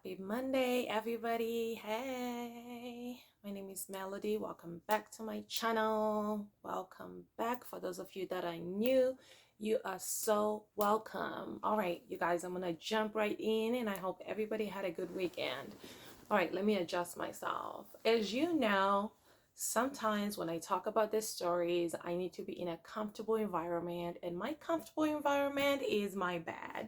Happy Monday, everybody. Hey, my name is Melody. Welcome back to my channel. Welcome back. For those of you that are new, you are so welcome. All right, you guys, I'm going to jump right in and I hope everybody had a good weekend. All right, let me adjust myself. As you know, sometimes when I talk about these stories, I need to be in a comfortable environment, and my comfortable environment is my bed.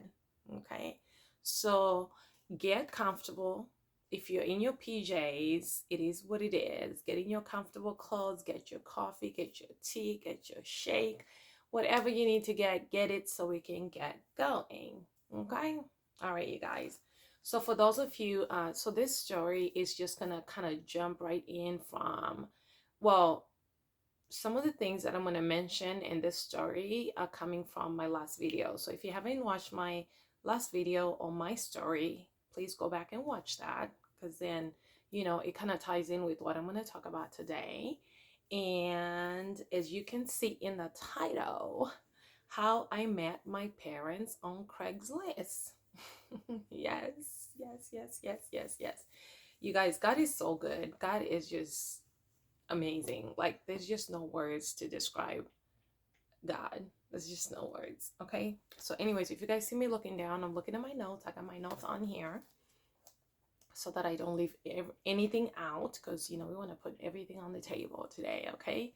Okay, so get comfortable. If you're in your PJs, it is what it is. Get in your comfortable clothes, get your coffee, get your tea, get your shake, whatever you need to get it so we can get going. Okay? All right, you guys. So for those of you, so this story is just gonna kind of jump right in from, well, some of the things that I'm gonna mention in this story are coming from my last video. So if you haven't watched my last video on my story, please go back and watch that, because then, it kind of ties in with what I'm gonna talk about today. And as you can see in the title, how I met my parents on Craigslist. Yes, yes, yes, yes, yes, yes. You guys, God is so good. God is just amazing. Like, there's just no words to describe God. There's just no words. Okay. So, anyways, if you guys see me looking down, I'm looking at my notes. I got my notes on here so that I don't leave anything out, because we want to put everything on the table today. Okay.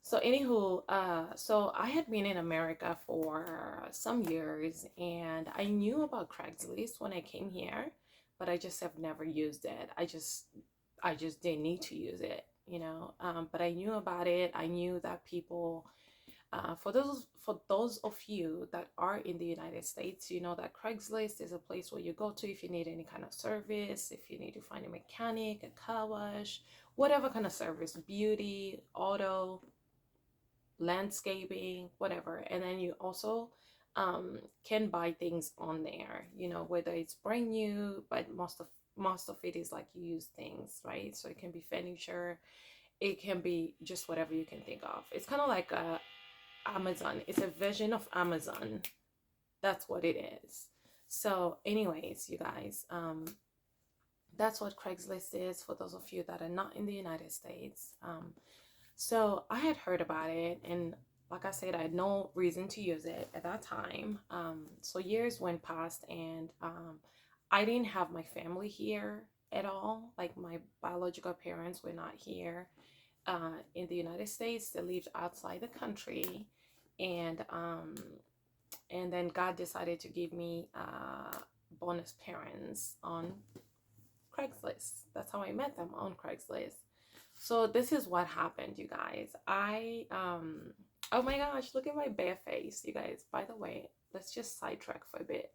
So anywho, so I had been in America for some years, and I knew about Craigslist when I came here, but I just have never used it. I just didn't need to use it, but I knew about it. I knew that people, for those of you that are in the United States, you know that Craigslist is a place where you go to if you need any kind of service, if you need to find a mechanic, a car wash, whatever kind of service, beauty, auto, landscaping, whatever. And then you also can buy things on there, whether it's brand new, but most of it is like used things, right? So it can be furniture, it can be just whatever you can think of. It's kind of like Amazon. It's a version of Amazon. That's what it is. So anyways, you guys, that's what Craigslist is for those of you that are not in the United States. So I had heard about it, and like I said, I had no reason to use it at that time. So years went past, and I didn't have my family here at all. Like, my biological parents were not here in the United States. They lived outside the country, and then God decided to give me bonus parents on Craigslist. That's how I met them, on Craigslist. So this is what happened, you guys. Oh my gosh, look at my bare face, you guys. By the way, let's just sidetrack for a bit.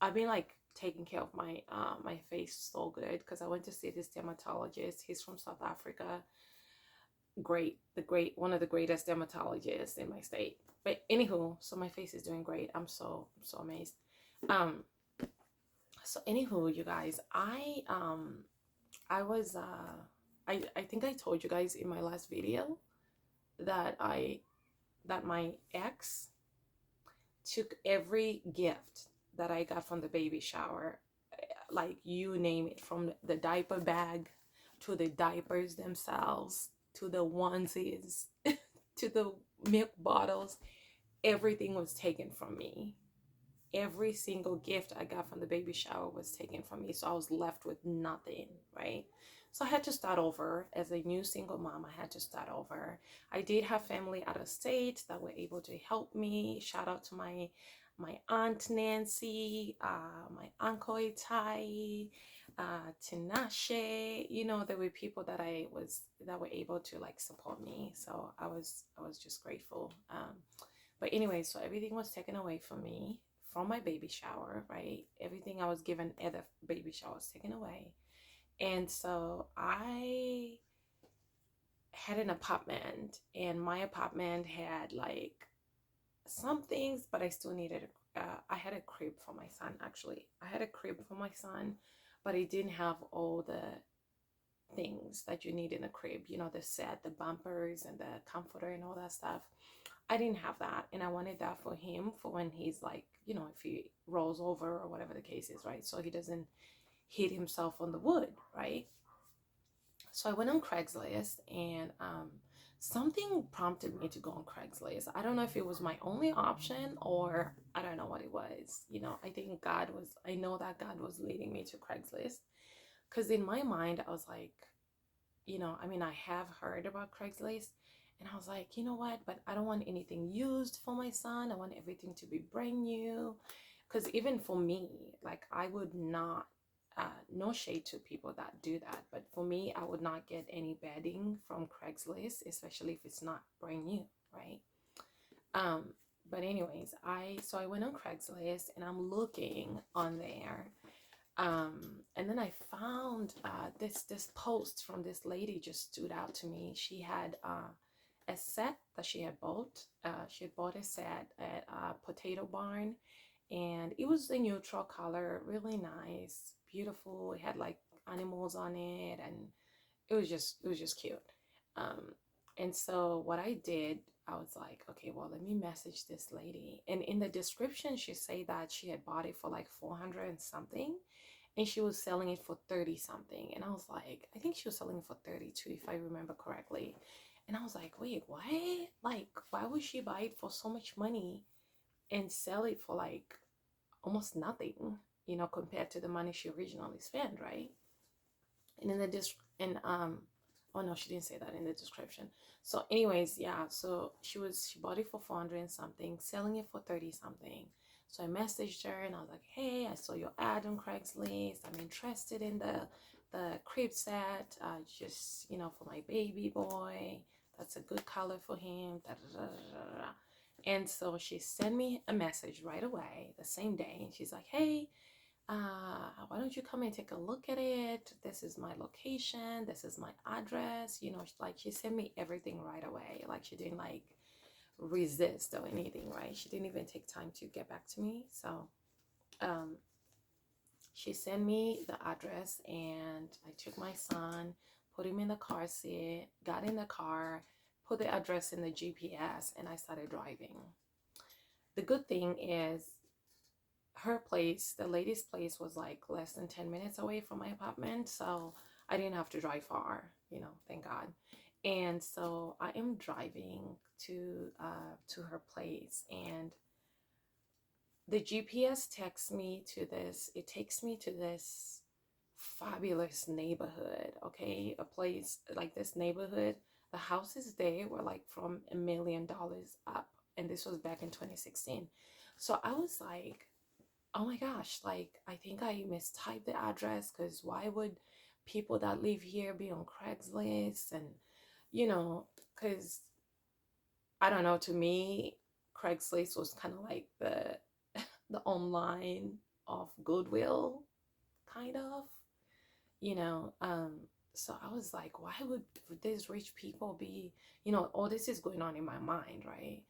I've been like taking care of my face so good, because I went to see this dermatologist. He's from South Africa. One of the greatest dermatologists in my state. But anywho, so my face is doing great. I'm so amazed. Um, so anywho, you guys, I was I think I told you guys in my last video that my ex took every gift that I got from the baby shower, like, you name it, from the diaper bag to the diapers themselves to the onesies to the milk bottles. Everything was taken from me. Every single gift I got from the baby shower was taken from me. So I was left with nothing, right? So I had to start over. As a new single mom, I had to start over. I did have family out of state that were able to help me. Shout out to my aunt Nancy, my uncle Itai, Tinashe. There were people that were able to, like, support me. So I was just grateful. But anyway, so everything was taken away from me from my baby shower, right? Everything I was given at the baby shower was taken away. And so I had an apartment, and my apartment had like some things, but I still needed I had a crib for my son. Actually, I had a crib for my son, but it didn't have all the things that you need in a crib, the set, the bumpers and the comforter and all that stuff. I didn't have that, and I wanted that for him, for when he's like, if he rolls over or whatever the case is, right? So he doesn't hit himself on the wood, right? So I went on Craigslist, and something prompted me to go on Craigslist. I don't know if it was my only option, or I don't know what it was. I think I know that God was leading me to Craigslist, because in my mind, I was like, I mean, I have heard about Craigslist, and I was like, you know what? But I don't want anything used for my son. I want everything to be brand new. Because even for me, like, I would not, no shade to people that do that, but for me, I would not get any bedding from Craigslist, especially if it's not brand new, right? Um, but anyways, I went on Craigslist, and I'm looking on there, and then I found this post from this lady just stood out to me. She had a set that she had bought. She had bought a set at Potato Barn, and it was a neutral color, really nice, beautiful. It had like animals on it, and it was just cute. Um, and so what I did, I was like, okay, well, let me message this lady. And in the description, she said that she had bought it for like 400 and something, and she was selling it for 30 something. And I was like, I think she was selling it for 32, if I remember correctly. And I was like, wait, why? Like, why would she buy it for so much money and sell it for like almost nothing, compared to the money she originally spent, right? And in the and oh no, she didn't say that in the description. So anyways, yeah, so she bought it for 400 and something, selling it for 30 something. So I messaged her, and I was like, hey, I saw your ad on Craigslist. I'm interested in the crib set, just for my baby boy. That's a good color for him. Da, da, da, da, da. And so she sent me a message right away, the same day, and she's like, hey, why don't you come and take a look at it? This is my location, this is my address. Like, she sent me everything right away. Like, she didn't like resist or anything, right? She didn't even take time to get back to me. So um she sent me the address, and I took my son, put him in the car seat, got in the car, put the address in the GPS, and I started driving. The good thing is, her place, the lady's place, was like less than 10 minutes away from my apartment. So I didn't have to drive far, thank God. And so I am driving to her place, and the GPS takes me to this fabulous neighborhood, okay? A place like this neighborhood, the houses there were like from $1 million up, and this was back in 2016. So I was like, oh my gosh, like, I think I mistyped the address, because why would people that live here be on Craigslist? And, because I don't know, to me, Craigslist was kind of like the online of Goodwill, kind of, you know. So I was like, why would these rich people be, all this is going on in my mind, right?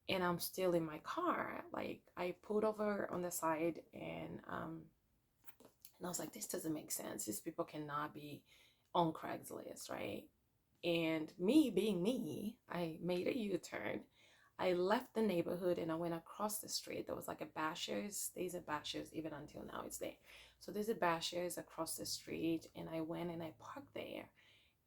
And I'm still in my car. Like, I pulled over on the side, and I was like, this doesn't make sense. These people cannot be on Craigslist, right? And me being me, I made a U-turn. I left the neighborhood, and I went across the street. There was like a Bashers. There's a Bashers, even until now it's there. So there's a Bashers across the street, and I went and I parked there,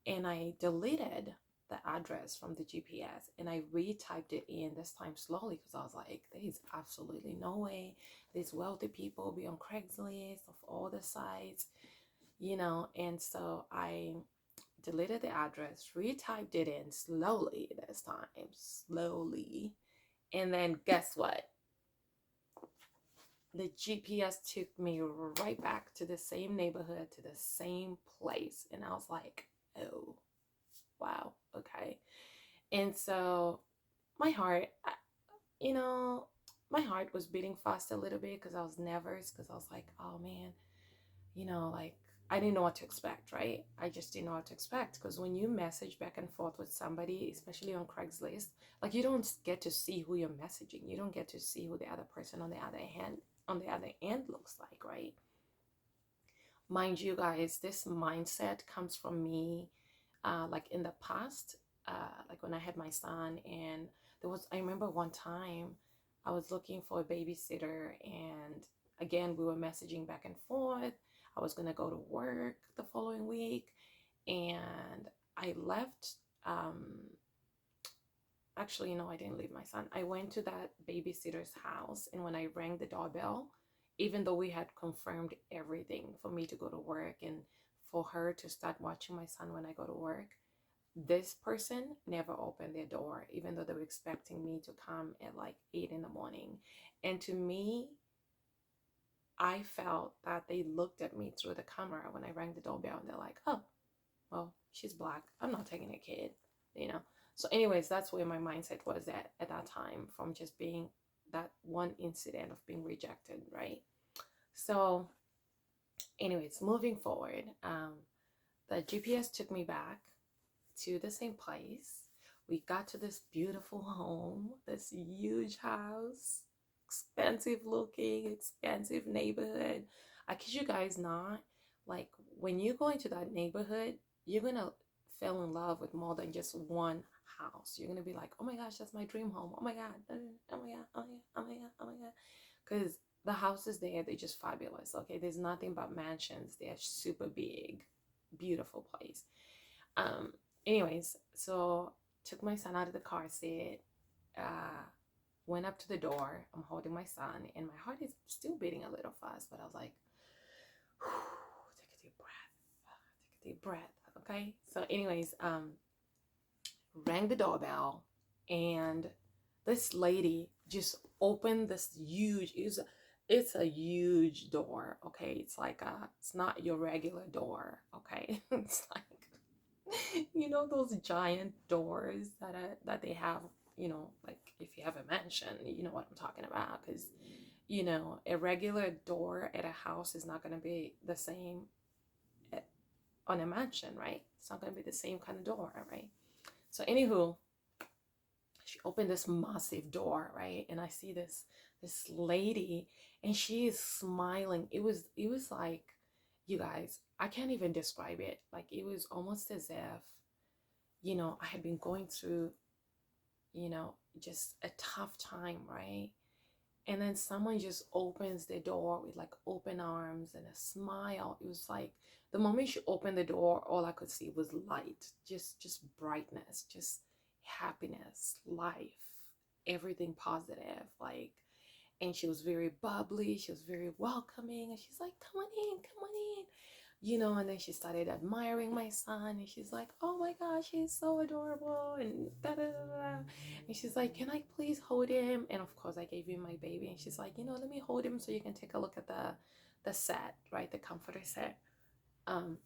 and I deleted the address from the GPS, and I retyped it in, this time slowly, because I was like, there's absolutely no way these wealthy people be on Craigslist of all the sites, and so I deleted the address, retyped it in slowly this time, slowly, and then guess what? The GPS took me right back to the same neighborhood, to the same place, and I was like, oh, wow, okay. And so my heart, you know, my heart was beating fast a little bit, because I was nervous, because I was like, oh man, like, I didn't know what to expect, right? I just didn't know what to expect, because when you message back and forth with somebody, especially on Craigslist, like, you don't get to see who you're messaging. You don't get to see who the other person on the other end looks like, right? Mind you, guys, this mindset comes from me, like, in the past, like when I had my son, and I remember one time I was looking for a babysitter, and again, we were messaging back and forth. I was gonna go to work the following week, and I left. Actually, no, I didn't leave my son. I went to that babysitter's house, and when I rang the doorbell, even though we had confirmed everything for me to go to work and for her to start watching my son when I go to work, this person never opened their door, even though they were expecting me to come at like 8 in the morning. And to me, I felt that they looked at me through the camera when I rang the doorbell, and they're like, oh, well, she's black. I'm not taking a kid, you know? So, anyways, that's where my mindset was at that time, from just being that one incident of being rejected, right? So, anyways, moving forward, the GPS took me back to the same place. We got to this beautiful home, this huge house, expensive looking, expensive neighborhood. I kid you guys not, like when you go into that neighborhood, you're gonna fall in love with more than just one house. You're gonna be like, oh my gosh, that's my dream home. Oh my god, oh my god, oh my god, oh my god, oh my god. Because the houses there, they're just fabulous. Okay, there's nothing but mansions. They're super big, beautiful place. Um, anyways, so took my son out of the car seat, uh, went up to the door. I'm holding my son, and my heart is still beating a little fast, but I was like, take a deep breath, take a deep breath. Okay. So, anyways, rang the doorbell, and this lady just opened this huge. It's a huge door. Okay, it's like it's not your regular door. Okay, it's like those giant doors that they have, like if you have a mansion, you know what I'm talking about, because a regular door at a house is not going to be the same on a mansion, right? It's not going to be the same kind of door, right? So anywho, she opened this massive door, right? And I see this lady, and she is smiling. It was like, you guys, I can't even describe it. Like, it was almost as if I had been going through, just a tough time, right? And then someone just opens the door with like open arms and a smile. It was like the moment she opened the door, all I could see was light, just brightness, just happiness, life, everything positive. Like, and she was very bubbly, she was very welcoming, and she's like, come on in, come on in. And then she started admiring my son, and she's like, oh my gosh, he's so adorable, and da da da da. And she's like, can I please hold him? And of course, I gave him my baby, and she's like, let me hold him so you can take a look at the set, right? The comforter set. Um,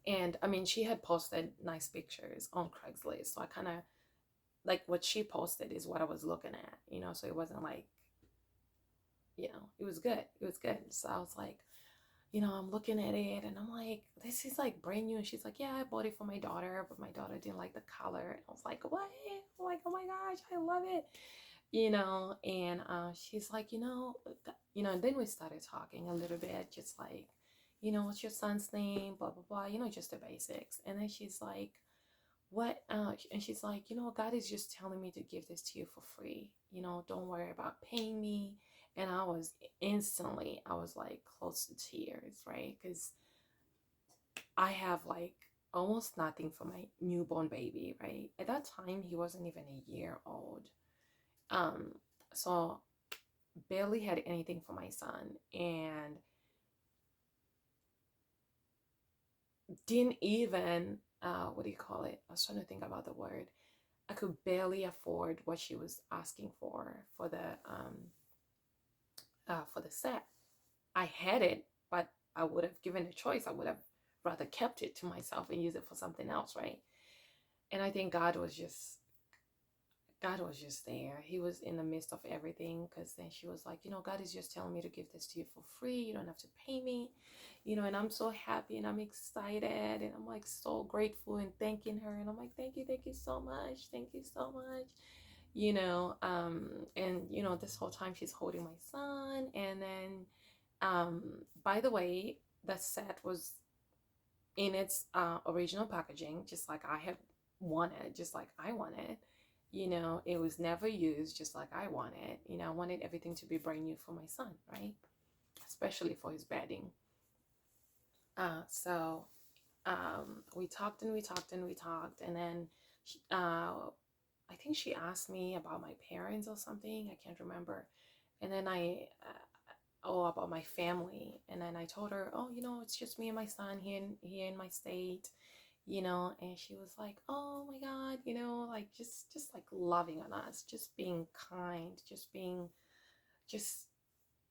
and I mean, she had posted nice pictures on Craigslist, so I kind of like what she posted is what I was looking at, so it wasn't like, it was good. It was good. So I was like, I'm looking at it, and I'm like, this is like brand new. And she's like, yeah, I bought it for my daughter, but my daughter didn't like the color. And I was like, what? I'm like, oh my gosh, I love it. And she's like, and then we started talking a little bit, just like, what's your son's name? Blah, blah, blah, just the basics. And then she's like, what? And she's like, God is just telling me to give this to you for free. Don't worry about paying me. And I was like close to tears, right? Because I have like almost nothing for my newborn baby, right? At that time, he wasn't even a year old. So barely had anything for my son, and didn't even, what do you call it? I was trying to think about the word. I could barely afford what she was asking for the set. I had it, but I would have given a choice. I would have rather kept it to myself and use it for something else, right? And I think God was just there. He was in the midst of everything, because then she was like, God is just telling me to give this to you for free. You don't have to pay me, and I'm so happy and I'm excited, and I'm like so grateful and thanking her. And I'm like, thank you so much. Thank you so much. And this whole time she's holding my son. And then, by the way, the set was in its original packaging, just like I had wanted, just like I wanted. It was never used, just like I wanted. I wanted everything to be brand new for my son, right? Especially for his bedding. So we talked and we talked and we talked, and then I think she asked me about my parents or something. I can't remember. And then oh, about my family, and then I told her, oh, it's just me and my son here in my state, and she was like, oh my God, like just like loving on us, just being kind, just being just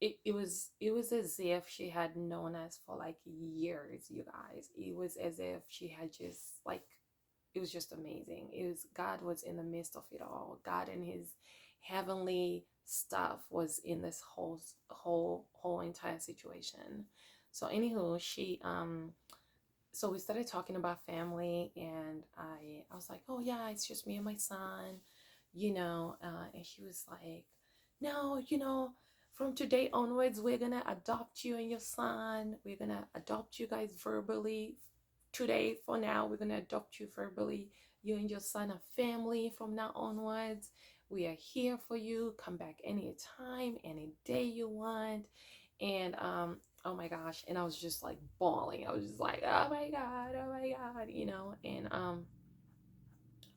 it was as if she had known us for like years, you guys. It was as if she had just like, it was just amazing. It was, God was in the midst of it all. God and his heavenly stuff was in this whole entire situation. So anywho, so we started talking about family, and I was like, oh yeah, it's just me and my son, and she was like, no, from today onwards, we're gonna adopt you and your son. We're gonna adopt you guys verbally. Today, for now, we're gonna adopt you verbally. You and your son are family from now onwards. We are here for you. Come back anytime, any day you want. And oh my gosh, and I was just like bawling. I was just like, oh my God, oh my God, and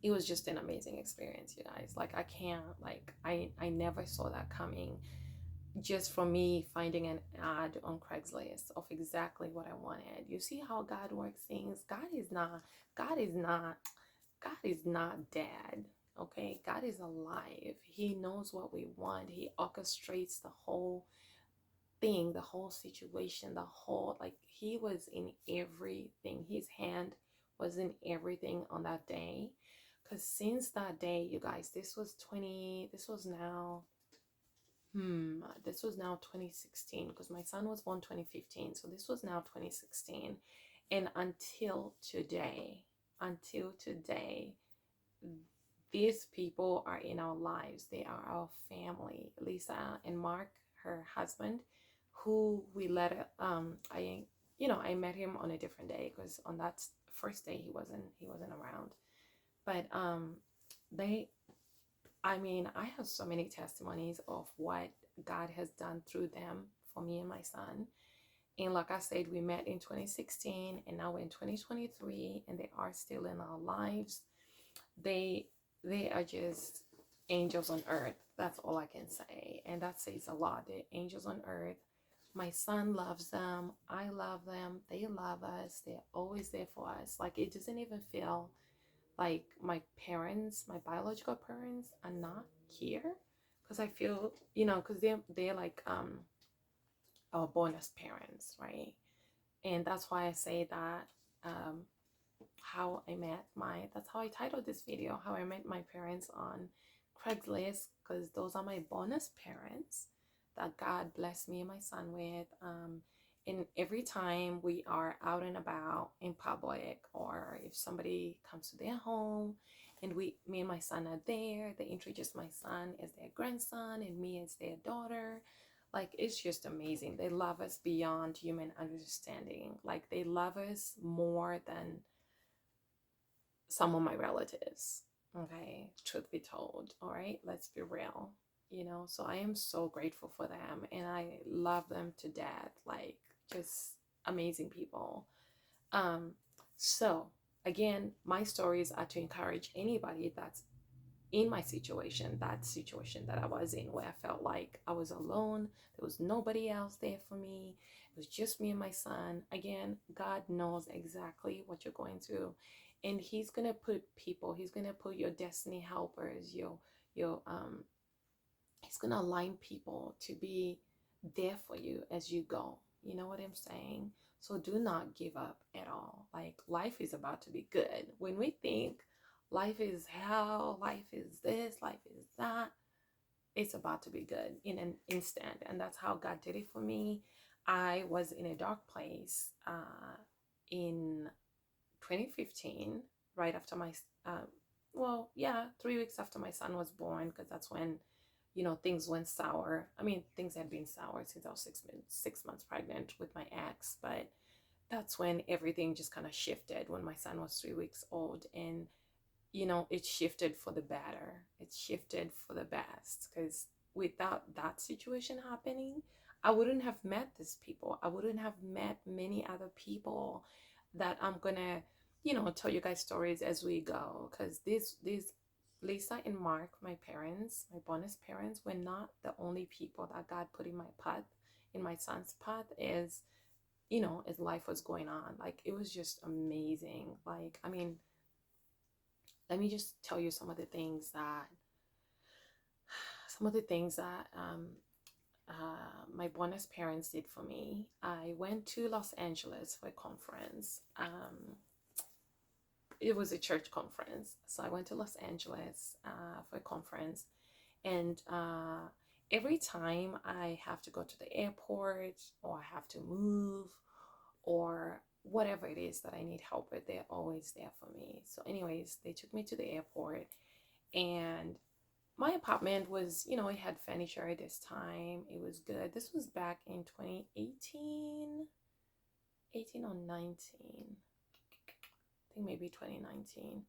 it was just an amazing experience, you guys. Like, I can't, like, I never saw that coming, just from me finding an ad on Craigslist of exactly what I wanted. You see how God works things. God is not God is not dead. Okay, God is alive. He knows what we want. He orchestrates the whole thing, the whole situation, the whole, like, he was in everything. His hand was in everything on that day. Because since that day, you guys, this was now 2016, because my son was born 2015. So this was now 2016. And until today, these people are in our lives. They are our family. Lisa and Mark, her husband, who we let I met him on a different day, because on that first day he wasn't around. But they I mean, I have so many testimonies of what God has done through them for me and my son. And like I said, we met in 2016, and now we're in 2023, and they are still in our lives. They they are just angels on earth. That's all I can say. And that says a lot. They're angels on earth. My son loves them. I love them. They love us. They're always there for us. Like, it doesn't even feel like my parents, my biological parents, are not here, because I feel, because they're like our bonus parents, right? And that's why I say that, um how I met my that's how I titled this video, how I met my parents on Craigslist, because those are my bonus parents that God blessed me and my son with. And every time we are out and about in public, or if somebody comes to their home and me and my son are there, they introduce my son as their grandson and me as their daughter. Like, it's just amazing. They love us beyond human understanding. Like, they love us more than some of my relatives. Okay, truth be told, all right, let's be real. So I am so grateful for them, and I love them to death. Like, just amazing people. um so again, my stories are to encourage anybody that's in my situation, that situation that I was in, where I felt like I was alone. There was nobody else there for me. It was just me and my son. Again, God knows exactly what you're going through. And he's gonna put people, he's gonna put your destiny helpers, your he's gonna align people to be there for you as you go. You know what I'm saying? So do not give up at all. Like, life is about to be good. When we think life is hell, life is this, life is that, it's about to be good in an instant. And that's how God did it for me. I was in a dark place in 2015, right after my well, yeah, 3 weeks after my son was born, because that's when things went sour. I mean, things had been sour since I was 6 months pregnant with my ex, but that's when everything just kind of shifted, when my son was 3 weeks old. And it shifted for the better. It shifted for the best, because without that situation happening, I wouldn't have met these people. I wouldn't have met many other people that I'm gonna, tell you guys stories as we go. Because these Lisa and Mark, my parents, my bonus parents, were not the only people that God put in my path, in my son's path, as life was going on. Like, it was just amazing. Like, I mean, let me just tell you some of the things that my bonus parents did for me. I went to Los Angeles for a conference. It was a church conference, so I went to Los Angeles for a conference, and every time I have to go to the airport or I have to move or whatever it is that I need help with, they're always there for me. So, anyways, they took me to the airport, and my apartment was, it had furniture at this time. It was good. This was back in 2018, 18 or 19. I think maybe 2019.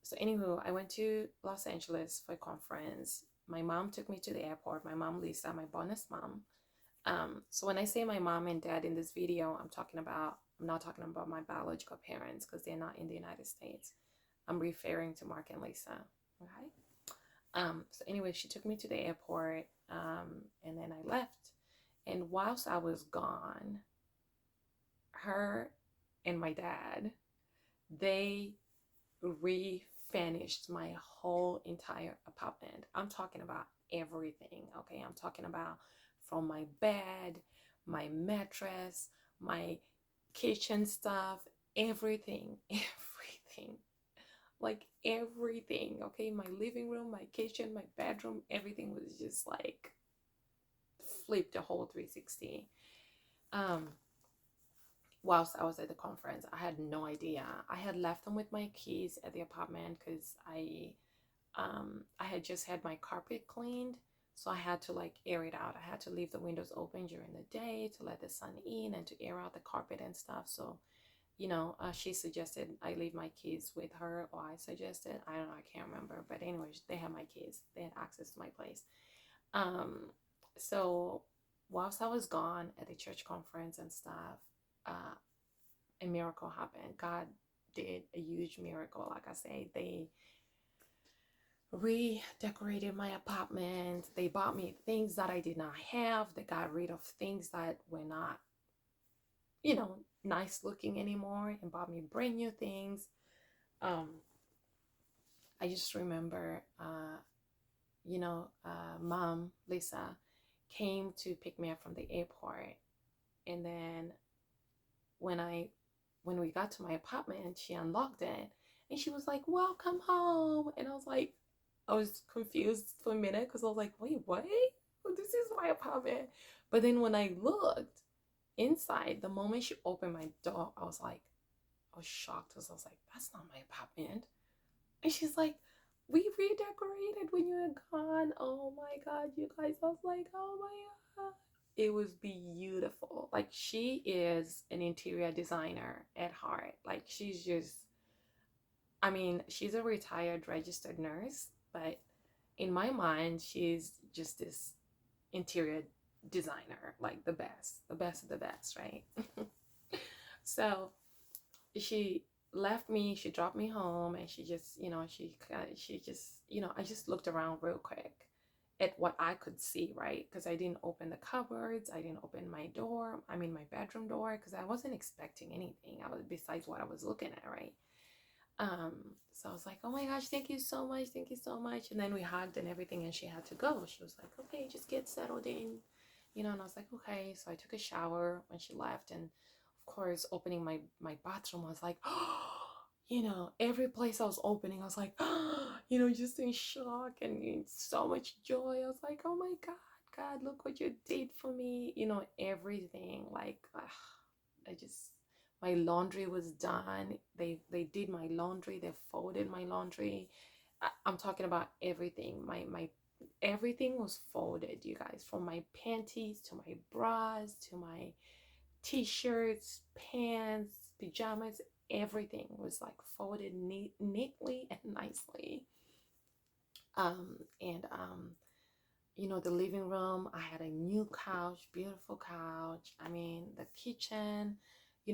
So anywho, I went to Los Angeles for a conference. My mom took me to the airport. My mom, Lisa, my bonus mom. So when I say my mom and dad in this video, I'm not talking about my biological parents because they're not in the United States. I'm referring to Mark and Lisa. Okay. So anyway, she took me to the airport, and then I left. And whilst I was gone, her and my dad, they refinished my whole entire apartment. I'm talking about everything, okay? I'm talking about from my bed, my mattress, my kitchen stuff, everything, everything. Like everything, okay? My living room, my kitchen, my bedroom, everything was just like flipped a whole 360. Whilst I was at the conference, I had no idea. I had left them with my keys at the apartment because I had just had my carpet cleaned, so I had to like air it out. I had to leave the windows open during the day to let the sun in and to air out the carpet and stuff. So she suggested I leave my keys with her, or I suggested, I don't know, I can't remember. But anyways, they had my keys. They had access to my place. So whilst I was gone at the church conference and stuff, a miracle happened. God did a huge miracle. Like I say, they redecorated my apartment. They bought me things that I did not have. They got rid of things that were not, nice looking anymore, and bought me brand new things. I just remember, mom, Lisa, came to pick me up from the airport. And then when we got to my apartment, she unlocked it and she was like, "Welcome home." And I was confused for a minute because I was like, "Wait, what? This is my apartment." But then when I looked inside, the moment she opened my door, I was shocked because I was like, "That's not my apartment." And she's like, "We redecorated when you were gone." Oh my God, you guys. I was like, "Oh my God." It was beautiful. Like, she is an interior designer at heart. Like, she's a retired registered nurse, but in my mind, she's just this interior designer, like the best of the best, right? So she left me, she dropped me home, and she just, I just looked around real quick at what I could see, right? Because I didn't open the cupboards, I didn't open my my bedroom door, because I wasn't expecting anything. Besides what I was looking at, right? So I was like, "Oh my gosh, thank you so much, thank you so much." And then we hugged and everything, and she had to go. She was like, "Okay, just get settled in," and I was like, "Okay." So I took a shower when she left, and of course, opening my bathroom, I was like, every place I was opening, I was like, just in shock and in so much joy. I was like, "Oh my God, God, look what you did for me." Everything. Like, I just, my laundry was done. They did my laundry. They folded my laundry. I'm talking about everything. My everything was folded, you guys, from my panties to my bras to my t-shirts, pants, pajamas. Everything was like folded neatly and nicely. And the living room, I had a new couch, beautiful couch. I mean, the kitchen,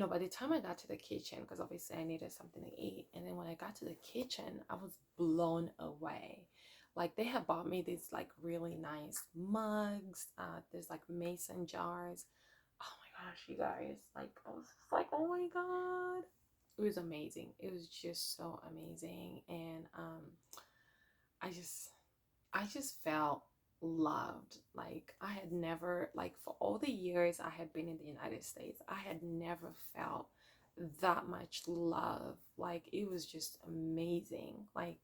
by the time I got to the kitchen, because obviously I needed something to eat, and then when I got to the kitchen, I was blown away. Like they had bought me these like really nice mugs. There's like mason jars. Oh my gosh, you guys! Like I was just like, oh my god, it was amazing. It was just so amazing, and I just I just felt loved. Like I had never, like for all the years I had been in the United States, I had never felt that much love. Like it was just amazing. Like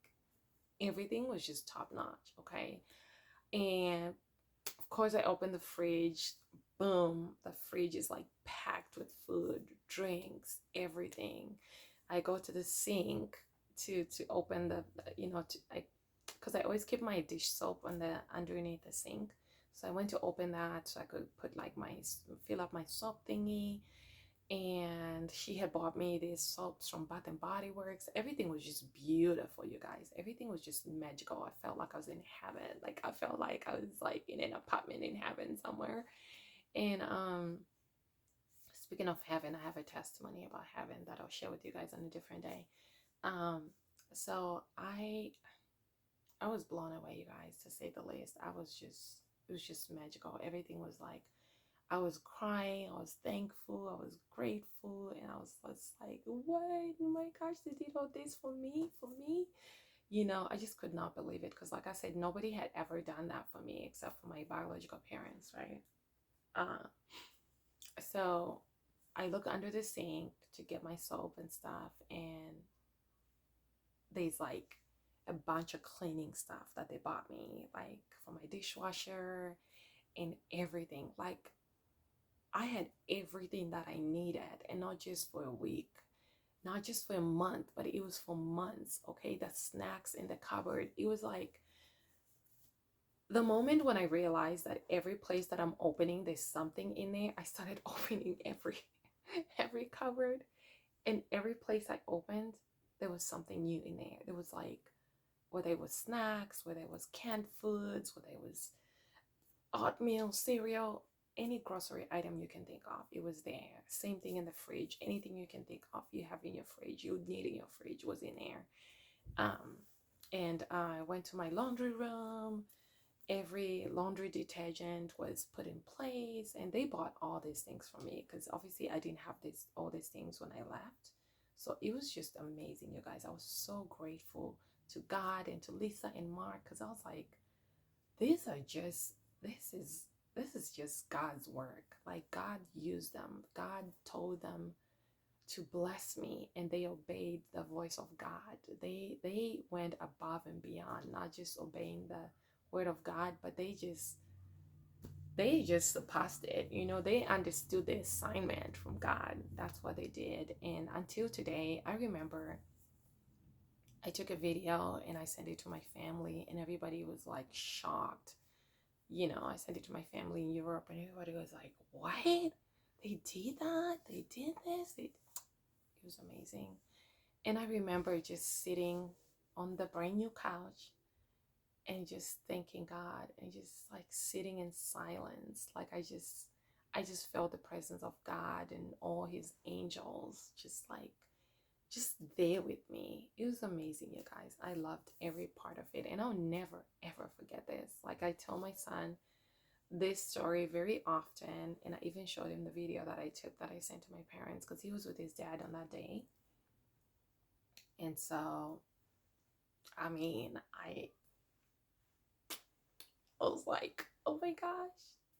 everything was just top notch. Okay. And of course, I opened the fridge. Boom, the fridge is like packed with food, drinks, everything. I go to the sink to open because I always keep my dish soap on the underneath the sink. So I went to open that so I could put like my fill up my soap thingy. And she had bought me these soaps from Bath and Body Works. Everything was just beautiful, you guys. Everything was just magical. I felt like I was in heaven. Like I felt like I was like in an apartment in heaven somewhere. And speaking of heaven, I have a testimony about heaven that I'll share with you guys on a different day. Um, so I was blown away, you guys, to say the least. It was just magical. Everything was like, I was crying, I was thankful, I was grateful, and I was just like, what? Oh my gosh, they did all this for me, for me. I just could not believe it because, like I said, nobody had ever done that for me except for my biological parents, right? Uh, so I look under the sink to get my soap and stuff, and there's like a bunch of cleaning stuff that they bought me, like for my dishwasher and everything. Like I had everything that I needed, and not just for a week, not just for a month, but it was for months. Okay, the snacks in the cupboard. It was like the moment when I realized that every place that I'm opening, there's something in there. I started opening every cupboard, and every place I opened, there was something new in there. There was like whether it was snacks, whether it was canned foods, whether it was oatmeal, cereal, any grocery item you can think of, it was there. Same thing in the fridge. Anything you can think of, you have in your fridge, you need in your fridge was in there. And I went to my laundry room. Every laundry detergent was put in place, and they bought all these things for me because obviously I didn't have all these things when I left. So it was just amazing, you guys. I was so grateful to God and to Lisa and Mark because I was like, these are just this is just God's work. Like God used them. God told them to bless me, and they obeyed the voice of God. They went above and beyond, not just obeying the word of God, but they just surpassed it. They understood the assignment from God. That's what they did. And until today, I remember I took a video and I sent it to my family, and everybody was like shocked. I sent it to my family in Europe, and everybody was like, what? They did that? They did this? It was amazing. And I remember just sitting on the brand new couch and just thanking God and just like sitting in silence. Like I just felt the presence of God and all his angels just there with me. It was amazing, you guys. I loved every part of it, and I'll never ever forget this. Like I tell my son this story very often, and I even showed him the video that I took that I sent to my parents because he was with his dad on that day. And so I mean, I was like, oh my gosh,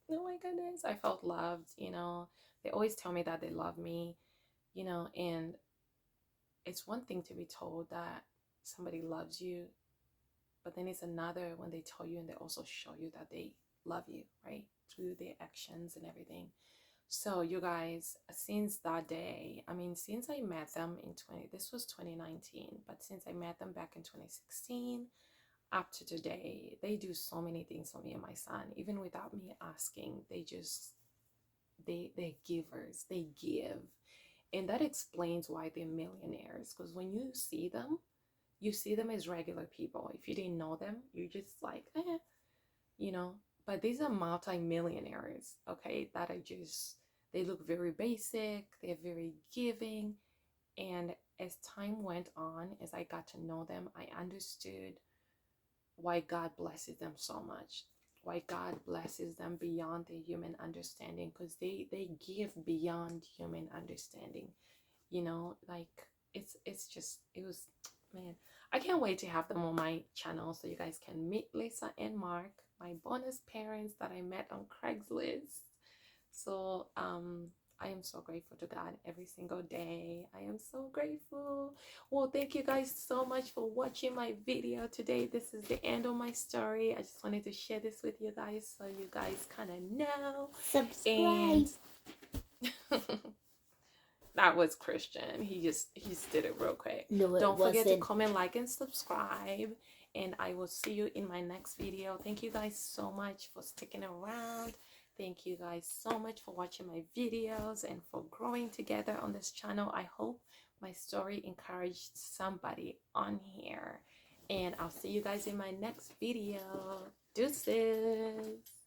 oh my goodness, I felt loved. They always tell me that they love me, and it's one thing to be told that somebody loves you, but then it's another when they tell you and they also show you that they love you, right? Through their actions and everything. So you guys, since that day, I mean, since I met them this was 2019, but since I met them back in 2016, up to today, they do so many things for me and my son, even without me asking. They're givers, they give. And that explains why they're millionaires, because when you see them as regular people. If you didn't know them, you're just like, you know. but these are multi-millionaires, okay, that are just, they look very basic, they're very giving. And as time went on, as I got to know them, I understood why God blesses them so much, why God blesses them beyond their human understanding, because they give beyond human understanding. You know, like it's just, it was, man, I can't wait to have them on my channel so you guys can meet Lisa and Mark, my bonus parents that I met on Craigslist. So I am so grateful to God every single day. I am so grateful. Well, thank you guys so much for watching my video today. This is the end of my story. I just wanted to share this with you guys so you guys kind of know. Subscribe. And that was Christian. He just did it real quick. No, it Don't forget to wasn't. comment, like, and subscribe. And I will see you in my next video. Thank you guys so much for sticking around. Thank you guys so much for watching my videos and for growing together on this channel. I hope my story encouraged somebody on here. And I'll see you guys in my next video. Deuces.